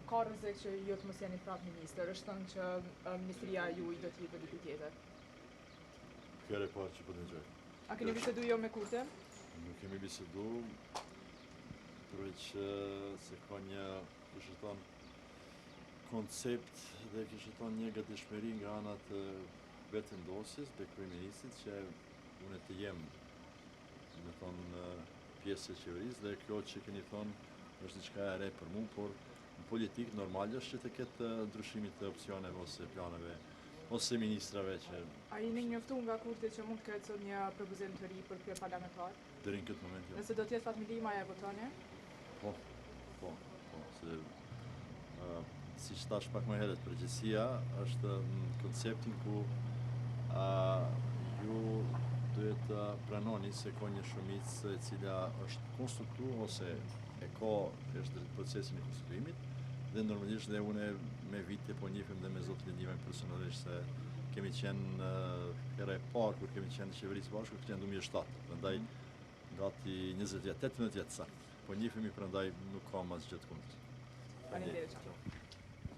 ka rrezik që ju të mos jeni prapë ministër, është thënë që ministria juaj do të jetë dikujt tjetër. Kërë e parë që po dëgjoj. A keni bisedu jo me Kurtin? Nuk kemi bisedu, përveç se ka një, kështë thonë, koncept dhe kështë thonë një gatishmëri nga ana të vetëvendosjes dhe kryeministit që unë të jem, me thonë, pjesë e qeverisë dhe kjo që keni thonë është diçka e re për mu, por në politikë normal është që të ketë ndryshimit të opsioneve ose planeve ose ministrave që... A jeni njoftuar nga Kurti që mund të ketë sot një propozim të ri për krye parlamentar? Deri në këtë moment jo. Nëse do të jetë Fatmir Lima, e votoni? Po, se si që thash pak më herët, përgjegjësia është në konceptin ku ju duhet të pranoni se ka një shumicë e cila është konstruktuar ose e ka është procesin e konstituimit dhe normalisht dhe une me vite po njihim dhe me zotin e njihim personalisht se kemi qenë herë e parë kur kemi qenë në qeverisë bashkë kur qenë 2007, prandaj gati 20 vjet, 18 vjet saktë. Po njihemi prandaj nuk ka mas gjë të kundërt. Faleminderit.